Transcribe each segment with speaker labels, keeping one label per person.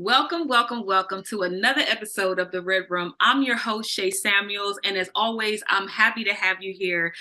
Speaker 1: Welcome to another episode of The Red Room. I'm your host, SHAY Samuels, and as always, I'm happy to have you here.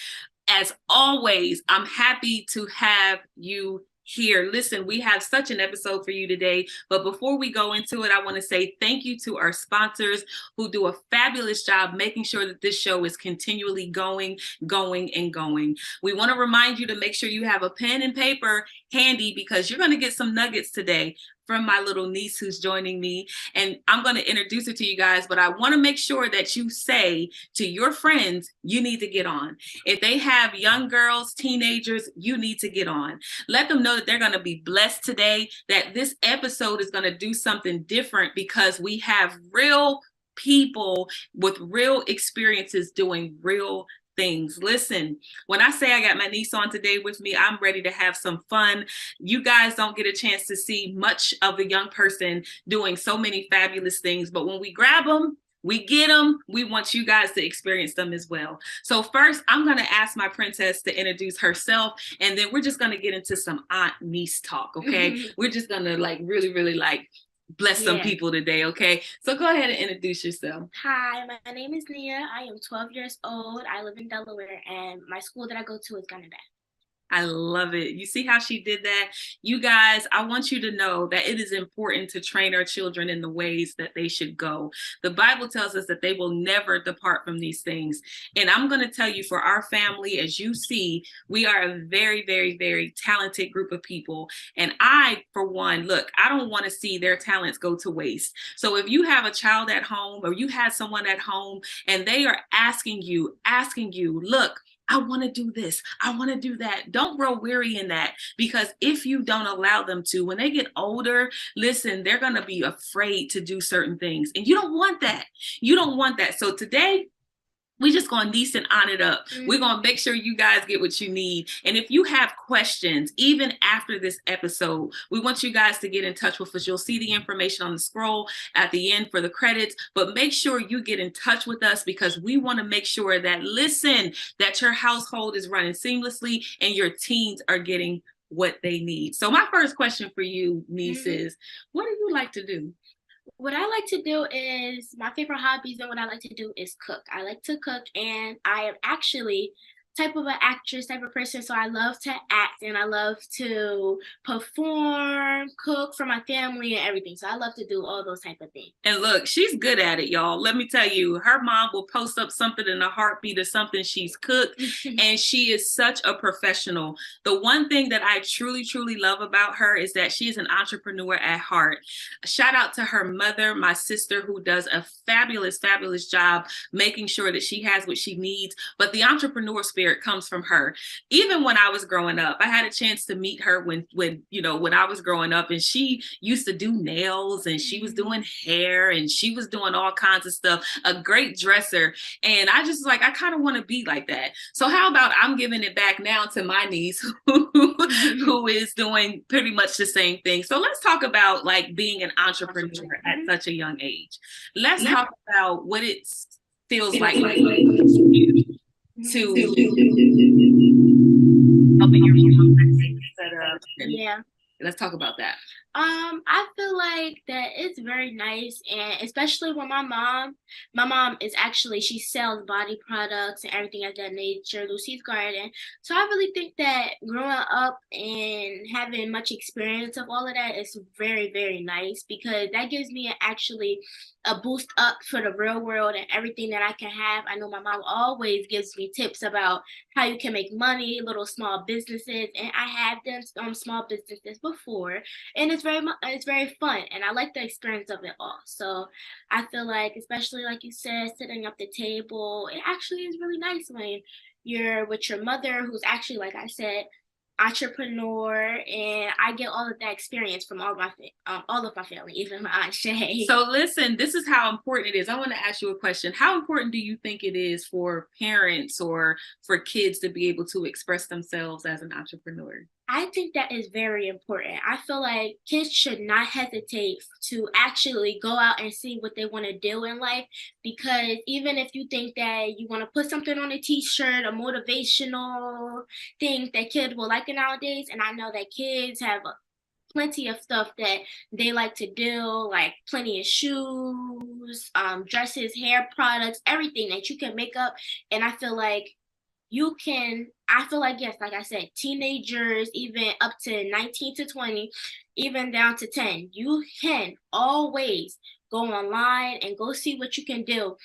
Speaker 1: As always, I'm happy to have you here. Listen, we have such an episode for you today, but before we go into it, I want to say thank you to our sponsors who do a fabulous job making sure that this show is continually going. We want to remind you to make sure you have a pen and paper handy because you're going to get some nuggets today from my little niece who's joining me. And I'm going to introduce her to you guys, but I want to make sure that you say to your friends, you need to get on. If they have young girls, teenagers, you need to get on. Let them know that they're going to be blessed today, that this episode is going to do something different because we have real people with real experiences doing real things. Listen, when I say I got my niece on today with me, I'm ready to have some fun. You guys don't get a chance to see much of the young person doing so many fabulous things, but when we grab them, we get them. We want you guys to experience them as well. So first, I'm going to ask my princess to introduce herself, and then we're just going to get into some aunt-niece talk, okay? We're just going to really bless some people today, okay? So go ahead and introduce yourself.
Speaker 2: Hi, my name is Nia. I am 12 years old. I live in Delaware, and my school that I go to is Gunnedah.
Speaker 1: I love it. You see how she did that? You guys, I want you to know that it is important to train our children in the ways that they should go. The Bible tells us that they will never depart from these things. And I'm going to tell you, for our family, as you see, we are a very talented group of people. And I, for one, look, I don't want to see their talents go to waste. So if you have a child at home or you have someone at home and they are asking you, look, I want to do this. I want to do that. Don't grow weary in that, because if you don't allow them to, when they get older, listen, they're going to be afraid to do certain things. And you don't want that. You don't want that. So today, we just going to niece and on it up. We're going to make sure you guys get what you need. And if you have questions, even after this episode, we want you guys to get in touch with us. You'll see the information on the scroll at the end for the credits, but make sure you get in touch with us because we want to make sure that, listen, that your household is running seamlessly and your teens are getting what they need. So my first question for you, niece, is what do you like to do?
Speaker 2: What I like to do is, my favorite hobbies and what I like to do is cook. I like to cook, and I am actually type of an actress type of person, so I love to act and I love to perform, cook for my family and everything. So I love to do all those type of things.
Speaker 1: And look, she's good at it, y'all. Let me tell you, her mom will post up something in a heartbeat of something she's cooked, and she is such a professional. The one thing that I truly love about her is that she is an entrepreneur at heart. Shout out to her mother, my sister, who does a fabulous job making sure that she has what she needs. But the entrepreneur spirit comes from her. Even when I was growing up, I had a chance to meet her when I was growing up, and she used to do nails and she was doing hair and she was doing all kinds of stuff, a great dresser. And I just I kind of want to be like that. So how about I'm giving it back now to my niece who is doing pretty much the same thing. So let's talk about being an entrepreneur at such a young age. Let's talk about what it feels like to helping your mom set up.
Speaker 2: Yeah.
Speaker 1: Let's talk about that.
Speaker 2: I feel like that it's very nice, and especially when my mom is actually, she sells body products and everything of that nature, Lucy's Garden. So I really think that growing up and having much experience of all of that is very nice, because that gives me actually a boost up for the real world and everything that I can have. I know my mom always gives me tips about how you can make money, little small businesses, and I have done small businesses before, and it's very fun, and I like the experience of it all. So I feel like, especially like you said, sitting at the table, it actually is really nice when you're with your mother, who's actually, like I said, entrepreneur, and I get all of that experience from all of my family, even my Aunt Shay.
Speaker 1: So listen, this is how important it is. I want to ask you a question. How important do you think it is for parents or for kids to be able to express themselves as an entrepreneur?
Speaker 2: I think that is very important. I feel like kids should not hesitate to actually go out and see what they want to do in life, because even if you think that you want to put something on a t-shirt, a motivational thing that kids will like nowadays, and I know that kids have plenty of stuff that they like to do, like plenty of shoes, dresses, hair products, everything that you can make up. And I feel like, yes, like I said, teenagers, even up to 19 to 20, even down to 10, you can always go online and go see what you can do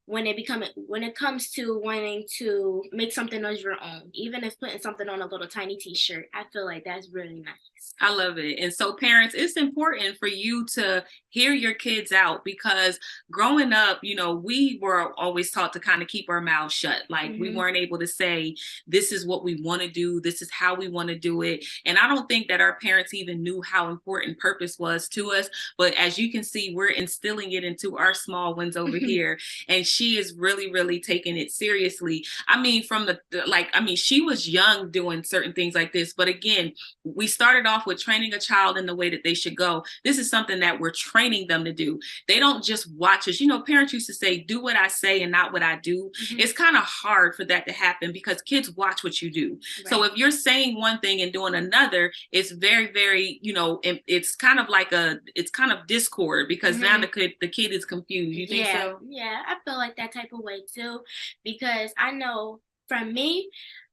Speaker 2: when it comes to wanting to make something of your own, even if putting something on a little tiny t-shirt. I feel like that's really nice.
Speaker 1: I love it. And so parents, it's important for you to hear your kids out, because growing up, we were always taught to kind of keep our mouths shut. Like we weren't able to say, this is what we want to do. This is how we want to do it. And I don't think that our parents even knew how important purpose was to us. But as you can see, we're instilling it into our small ones over here. And she is really, really taking it seriously. I mean, she was young doing certain things like this. But again, we started off with training a child in the way that they should go. This is something that we're training them to do. They don't just watch us. Parents used to say, do what I say and not what I do. It's kind of hard for that to happen because kids watch what you do. Right. So if you're saying one thing and doing another, it's very, very, it's kind of discord, because now the kid is confused. You think so?
Speaker 2: Yeah, I feel like that type of way too, because I know from me,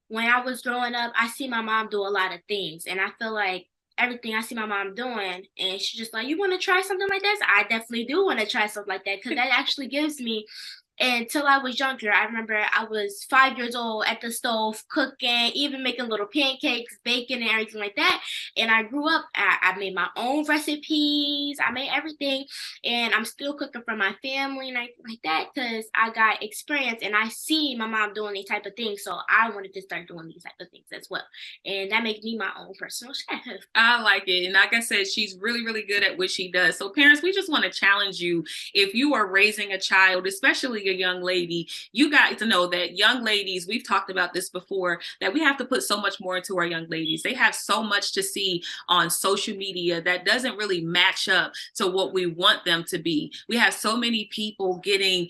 Speaker 2: when I was growing up, I see my mom do a lot of things, and I feel like everything I see my mom doing, and she's just like, you want to try something like this? I definitely do want to try something like that, because that actually gives me, until I was younger, I remember I was 5 years old at the stove cooking, even making little pancakes, baking, and everything like that. And I grew up, I made my own recipes, I made everything, and I'm still cooking for my family and everything like that, because I got experience and I see my mom doing these type of things, so I wanted to start doing these type of things as well. And that makes me my own personal chef.
Speaker 1: I like it. And like I said, she's really, really good at what she does. So parents, we just want to challenge you. If you are raising a child, especially a young lady, you got to know that young ladies, we've talked about this before, that we have to put so much more into our young ladies. They have so much to see on social media that doesn't really match up to what we want them to be. We have so many people getting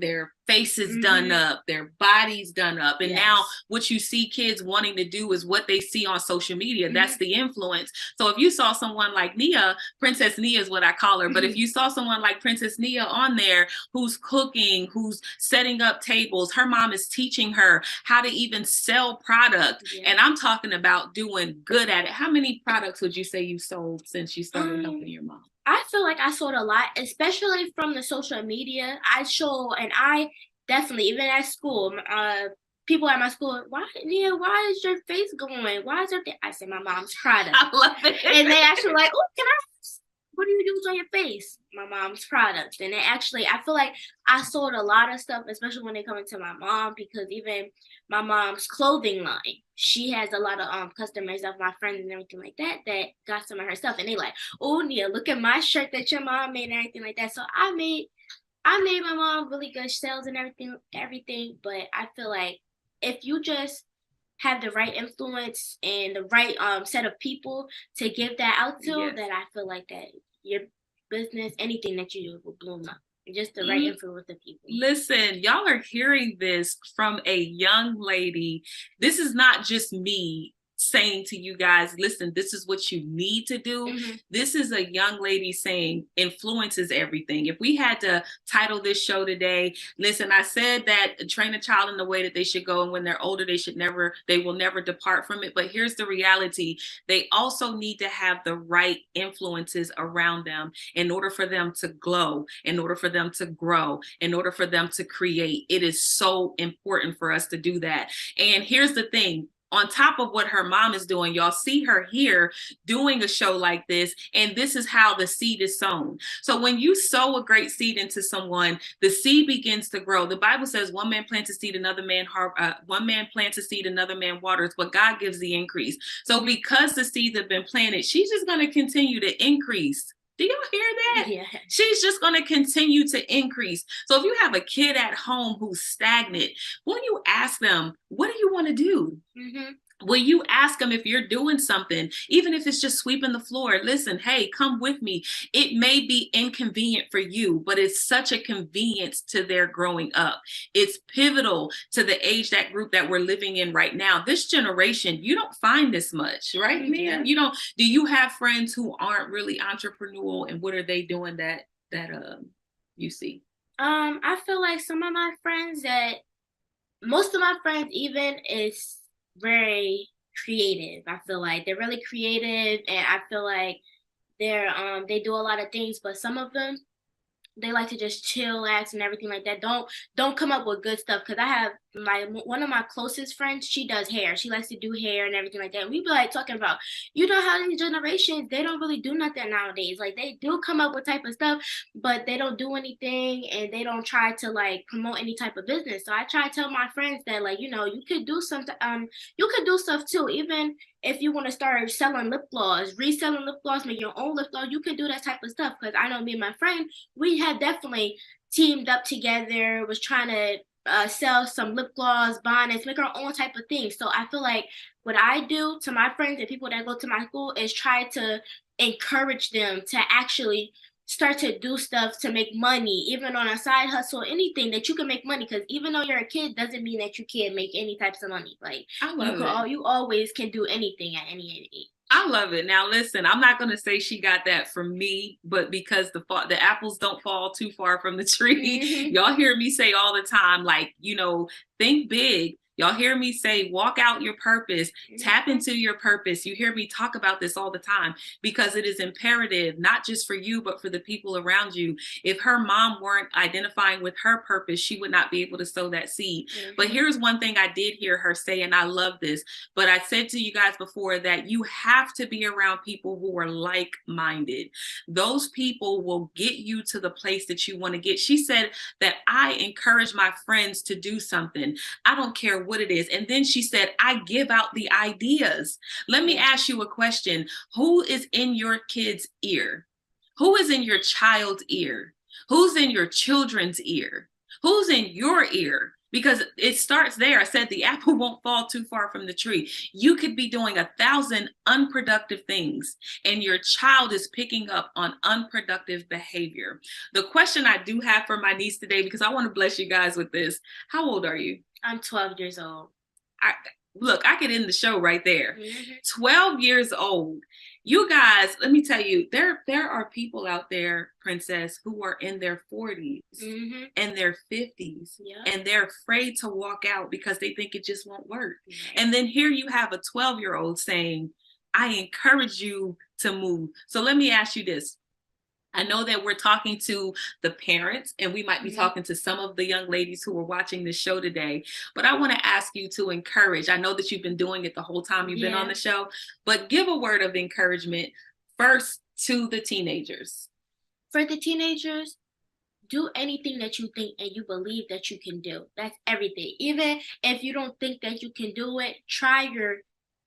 Speaker 1: their faces done up, their bodies done up. And now what you see kids wanting to do is what they see on social media. That's the influence. So if you saw someone like Nia, Princess Nia is what I call her, but if you saw someone like Princess Nia on there who's cooking, who's setting up tables, her mom is teaching her how to even sell product. And I'm talking about doing good at it. How many products would you say you sold since you started helping your mom?
Speaker 2: I feel like I sold a lot, especially from the social media. I definitely, even at school, people at my school, why is your face going? Why is everything? I said, my mom's product.
Speaker 1: I love it.
Speaker 2: And they actually like, oh, what do you use on your face? My mom's products. And I feel like I sold a lot of stuff, especially when they come into my mom, because even my mom's clothing line, she has a lot of customers of my friends and everything like that got some of her stuff, and they like, oh, Nia, look at my shirt that your mom made and everything like that. So I made my mom really good sales and everything. But I feel like if you just have the right influence and the right set of people to give that out to, then I feel like that your business, anything that you do, will bloom up. Just the right influence of people.
Speaker 1: Listen, y'all are hearing this from a young lady. This is not just me saying to you guys, listen, this is what you need to do. This is a young lady saying influence is everything. If we had to title this show today, listen, I said that train a child in the way that they should go, and when they're older, they will never depart from it. But here's the reality. They also need to have the right influences around them in order for them to glow, in order for them to grow, in order for them to create. It is so important for us to do that. And here's the thing. On top of what her mom is doing, y'all see her here doing a show like this, and this is how the seed is sown. So when you sow a great seed into someone, the seed begins to grow. The Bible says one man plants a seed, another man waters, but God gives the increase. So because the seeds have been planted, she's just going to continue to increase. Do y'all hear that?
Speaker 2: Yeah.
Speaker 1: She's just going to continue to increase. So if you have a kid at home who's stagnant, when you ask them, what do you want to do? Will you ask them if you're doing something, even if it's just sweeping the floor? Listen, hey, come with me. It may be inconvenient for you, but it's such a convenience to their growing up. It's pivotal to the age that group that we're living in right now. This generation, you don't find this much, right, Mia? You don't. Do you have friends who aren't really entrepreneurial, and what are they doing that you see?
Speaker 2: I feel like some of my friends that most of my friends even is very creative. I feel like they're really creative, and I feel like they do a lot of things, but some of them they like to just chillax and everything like that. Don't come up with good stuff because I have my one of my closest friends. She does hair. She likes to do hair and everything like that. And we be like talking about, you know how these generations they don't really do nothing nowadays. Like they do come up with type of stuff, but they don't do anything and they don't try to like promote any type of business. So I try to tell my friends that like you could do something. You could do stuff too. Even if you want to start selling lip gloss, reselling lip gloss, make your own lip gloss, you can do that type of stuff. Because I know me and my friend, we had definitely teamed up together, was trying to sell some lip gloss, bonnets, make our own type of thing. So I feel like what I do to my friends and people that go to my school is try to encourage them to actually start to do stuff to make money, even on a side hustle, anything that you can make money. Because even though you're a kid, doesn't mean that you can't make any types of money. Like
Speaker 1: I love it.
Speaker 2: you always can do anything at any age.
Speaker 1: I love it. Now, listen, I'm not going to say she got that from me, but because the apples don't fall too far from the tree,
Speaker 2: Mm-hmm.
Speaker 1: y'all hear me say all the time, like, think big. Y'all hear me say, walk out your purpose, tap into your purpose. You hear me talk about this all the time because it is imperative, not just for you, but for the people around you. If her mom weren't identifying with her purpose, she would not be able to sow that seed.
Speaker 2: Mm-hmm.
Speaker 1: But here's one thing I did hear her say, and I love this. But I said to you guys before that you have to be around people who are like-minded. Those people will get you to the place that you want to get. She said that I encourage my friends to do something. I don't care what it is. And then she said, I give out the ideas. Let me ask you a question. Who is in your kid's ear? Who is in your child's ear? Who's in your children's ear? Who's in your ear? Because it starts there. I said the apple won't fall too far from the tree. You could be doing 1,000 unproductive things, and your child is picking up on unproductive behavior. The question I do have for my niece today, because I want to bless you guys with this. How old are you?
Speaker 2: I'm 12 years old.
Speaker 1: Look, I could end the show right there.
Speaker 2: Mm-hmm.
Speaker 1: 12 years old. You guys, let me tell you, there are people out there, Princess, who are in their 40s
Speaker 2: Mm-hmm.
Speaker 1: and their 50s, and they're afraid to walk out because they think it just won't work.
Speaker 2: Right.
Speaker 1: And then here you have a 12-year-old saying, I encourage you to move. So let me ask you this. I know that we're talking to the parents and we might be talking to some of the young ladies who are watching this show today, but I want to ask you to encourage. I know that you've been doing it the whole time you've been on the show, but give a word of encouragement first to the teenagers.
Speaker 2: For the teenagers, do anything that you think and you believe that you can do. That's everything. Even if you don't think that you can do it, try your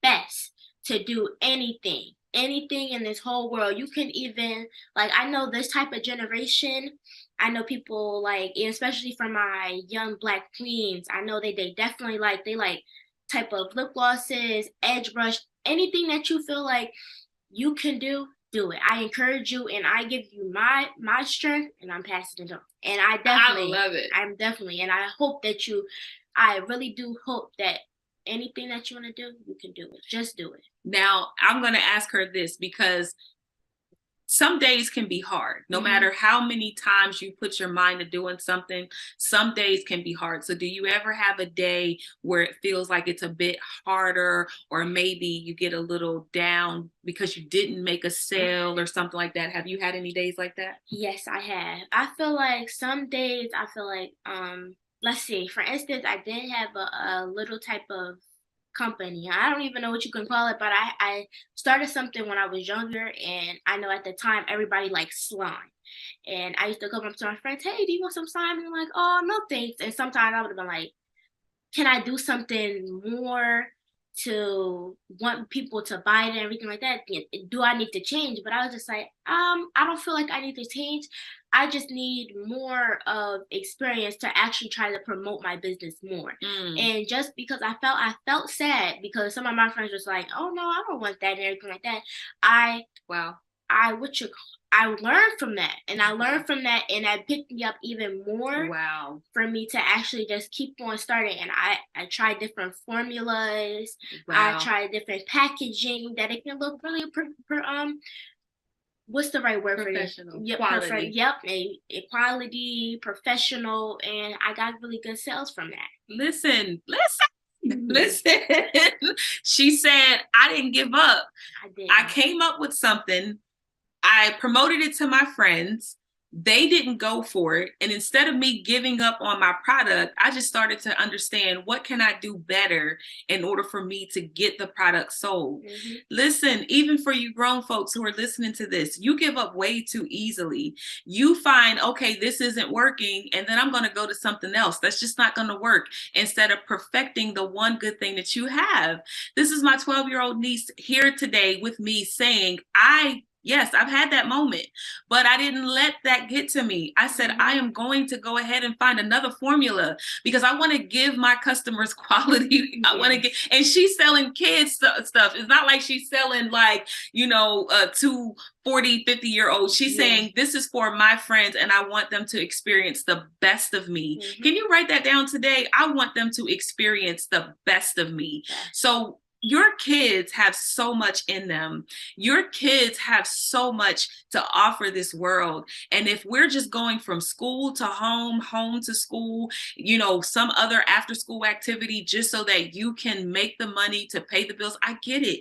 Speaker 2: best to do anything in this whole world. You can even, like, I know this type of generation, I know people like, especially for my young Black queens, I know they definitely they like type of lip glosses, edge brush, anything that you feel like you can do it. I encourage you and I give you my strength and I'm passing it on. And I
Speaker 1: love it.
Speaker 2: I'm definitely, and I hope that I really do hope that anything that you want to do, you can do it. Just do it.
Speaker 1: Now, I'm going to ask her this because some days can be hard. No matter how many times you put your mind to doing something, some days can be hard. So do you ever have a day where it feels like it's a bit harder, or maybe you get a little down because you didn't make a sale or something like that? Have you had any days like that?
Speaker 2: Yes, I have. I feel like some days I feel like let's see, for instance, I did have a little type of company. I don't even know what you can call it, but I started something when I was younger, and I know at the time everybody liked slime. And I used to come up to my friends, hey, do you want some slime? And they're like, oh, no thanks. And sometimes I would have been like, can I do something more to want people to buy it and everything like that. Do I need to change? But I was just like, I don't feel like I need to change. I just need more of experience to actually try to promote my business more. And just because I felt sad because some of my friends was like, oh no, I don't want that and everything like that.
Speaker 1: Wow.
Speaker 2: I learned from that, and I learned from that, and that picked me up even more.
Speaker 1: Wow.
Speaker 2: For me to actually just keep on starting, and I tried different formulas.
Speaker 1: Wow.
Speaker 2: I tried different packaging that it can look really what's the right word for it?
Speaker 1: Professional.
Speaker 2: Yep,
Speaker 1: Quality.
Speaker 2: Yep, equality, professional, and I got really good sales from that.
Speaker 1: Listen. She said, I didn't give up. I came up with something. I promoted it to my friends. They didn't go for it. And instead of me giving up on my product, I just started to understand what can I do better in order for me to get the product sold. Listen, even for you grown folks who are listening to this, you give up way too easily. You find, okay, this isn't working, and then I'm going to go to something else. That's just not going to work, instead of perfecting the one good thing that you have. This is my 12-year-old niece here today with me saying, yes, I've had that moment, but I didn't let that get to me. I said, I am going to go ahead and find another formula because I want to give my customers quality. I want to get, and she's selling kids stuff. It's not like she's selling like, to 40, 50-year-olds. She's saying, this is for my friends and I want them to experience the best of me. Can you write that down today? I want them to experience the best of me. So your kids have so much in them. Your kids have so much to offer this world. And if we're just going from school to home, home to school, some other after school activity just so that you can make the money to pay the bills, I get it.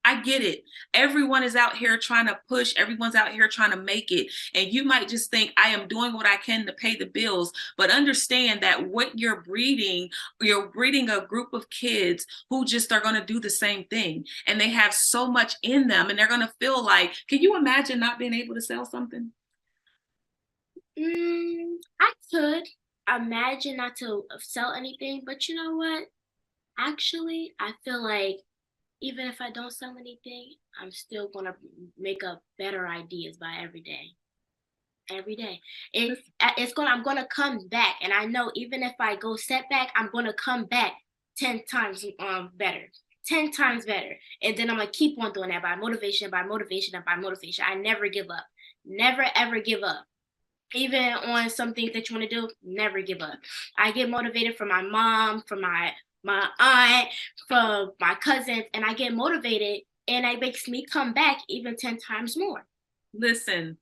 Speaker 1: I get it. Everyone is out here trying to push. Everyone's out here trying to make it. And you might just think, I am doing what I can to pay the bills. But understand that what you're breeding a group of kids who just are going to do the same thing. And they have so much in them. And they're going to feel like, can you imagine not being able to sell something?
Speaker 2: I could imagine not to sell anything. But you know what? Actually, I feel like even if I don't sell anything, I'm still gonna make up better ideas by every day. Every day, I'm gonna come back, and I know even if I go setback, I'm gonna come back 10 times better, 10 times better, and then I'm gonna keep on doing that by motivation, by motivation, and by motivation. I never give up, never ever give up. Even on some things that you want to do, never give up. I get motivated from my mom, from my aunt, from my cousins, and I get motivated, and it makes me come back even 10 times more.
Speaker 1: Listen,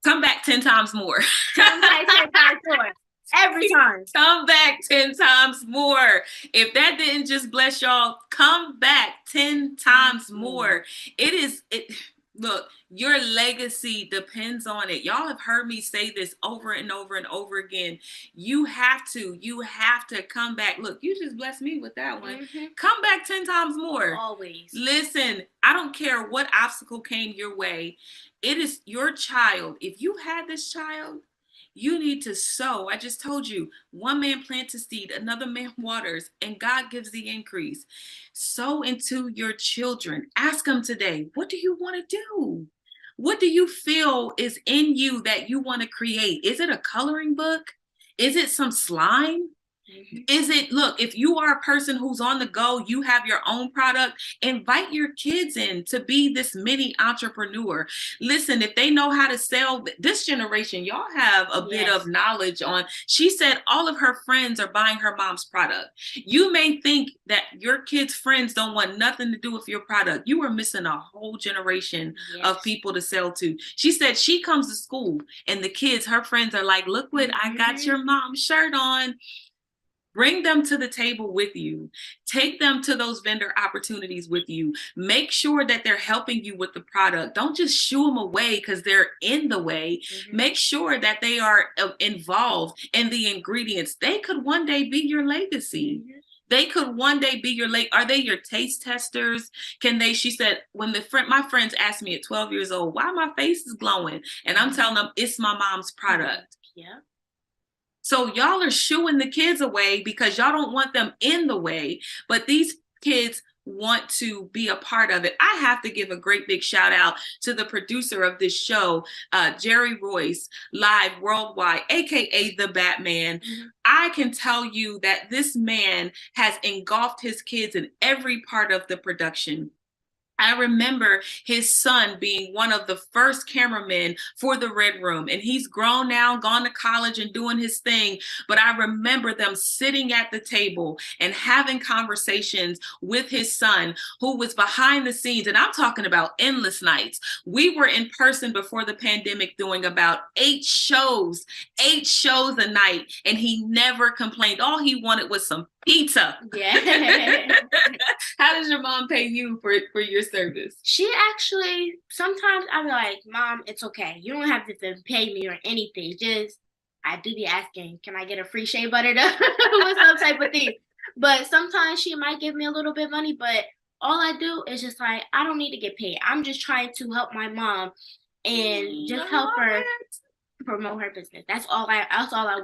Speaker 1: come back 10 times more.
Speaker 2: Come back 10 times more. Every time.
Speaker 1: Come back 10 times more. If that didn't just bless y'all, come back 10 times more. Look, your legacy depends on it. Y'all have heard me say this over and over and over again. You have to come back. Look, you just blessed me with that one. Come back 10 times more.
Speaker 2: Always.
Speaker 1: Listen, I don't care what obstacle came your way. It is your child. If you had this child, you need to sow. I just told you, one man plants a seed, another man waters, and God gives the increase. Sow into your children. Ask them today, what do you want to do? What do you feel is in you that you want to create? Is it a coloring book? Is it some slime? Is it, look, if you are a person who's on the go, you have your own product, invite your kids in to be this mini entrepreneur. Listen, if they know how to sell, this generation, y'all have a bit of knowledge on. She said all of her friends are buying her mom's product. You may think that your kids' friends don't want nothing to do with your product. You are missing a whole generation of people to sell to. She said she comes to school and the kids, her friends are like, look what I got your mom's shirt on. Bring them to the table with you. Take them to those vendor opportunities with you. Make sure that they're helping you with the product. Don't just shoo them away because they're in the way. Make sure that they are involved in the ingredients. They could one day be your legacy. They could one day be your are they your taste testers? Can they, she said, when my friends asked me at 12 years old, why my face is glowing? And I'm telling them it's my mom's product.
Speaker 2: Yeah. So
Speaker 1: y'all are shooing the kids away because y'all don't want them in the way. But these kids want to be a part of it. I have to give a great big shout out to the producer of this show, Jerry Royce, live worldwide, aka the Batman. I can tell you that this man has engulfed his kids in every part of the production. I remember his son being one of the first cameramen for the Red Room, and he's grown now, gone to college and doing his thing. But I remember them sitting at the table and having conversations with his son, who was behind the scenes. And I'm talking about endless nights. We were in person before the pandemic doing about 8 shows a night, and he never complained. All he wanted was some pizza.
Speaker 2: Yeah.
Speaker 1: How does your mom pay you for your service?
Speaker 2: She actually, sometimes I'm like, Mom, it's okay. You don't have to pay me or anything. Just, I do be asking, can I get a free shea butter with some type of thing? But sometimes she might give me a little bit of money, but all I do is just like, I don't need to get paid. I'm just trying to help my mom and just help her promote her business. That's all I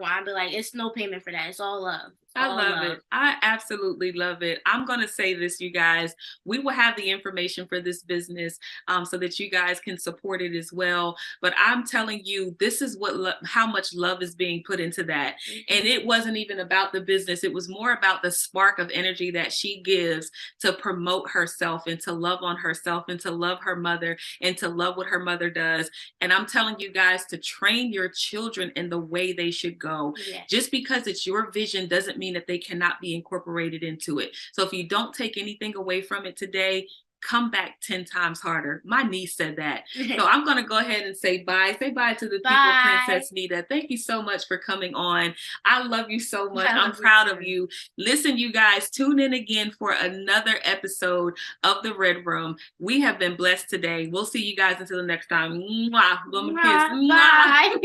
Speaker 2: want. I'll be like, it's no payment for that. It's all love.
Speaker 1: I love it. I absolutely love it. I'm going to say this, you guys. We will have the information for this business so that you guys can support it as well. But I'm telling you, this is how much love is being put into that. And it wasn't even about the business. It was more about the spark of energy that she gives to promote herself and to love on herself and to love her mother and to love what her mother does. And I'm telling you guys to train your children in the way they should go.
Speaker 2: Yeah.
Speaker 1: Just because it's your vision doesn't mean that they cannot be incorporated into it. So if you don't take anything away from it today, come back 10 times harder. My niece said that. So I'm going to go ahead and say bye. Say bye to the people, Princess Nita. Thank you so much for coming on. I love you so much. I'm proud of you. Listen, you guys, tune in again for another episode of The Red Room. We have been blessed today. We'll see you guys until the next time. Mwah. Blow my kiss.
Speaker 2: Bye.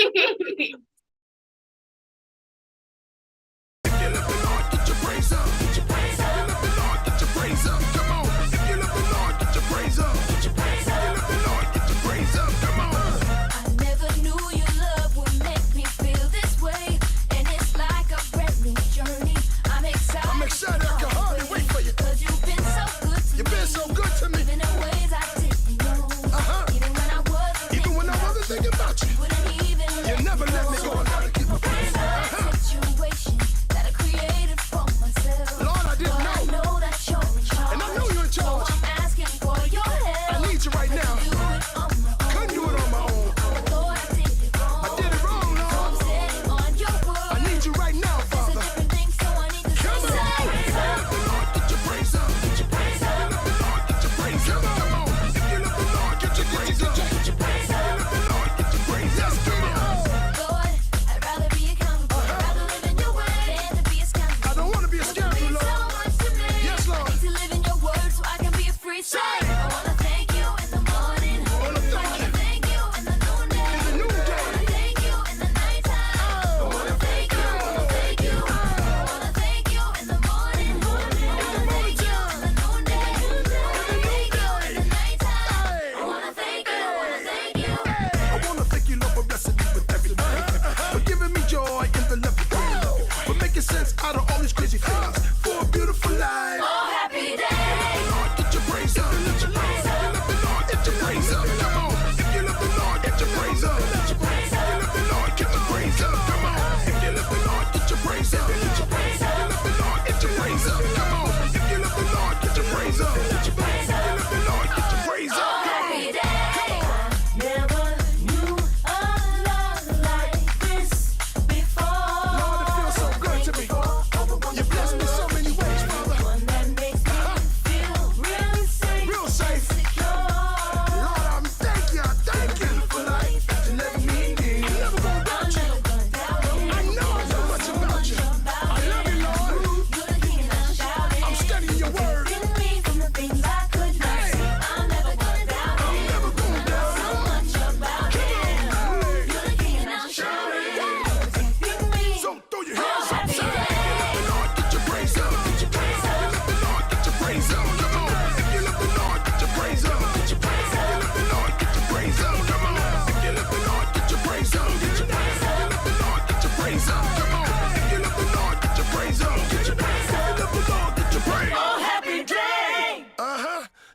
Speaker 3: Praise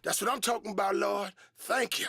Speaker 3: That's what I'm talking about, Lord. Thank you.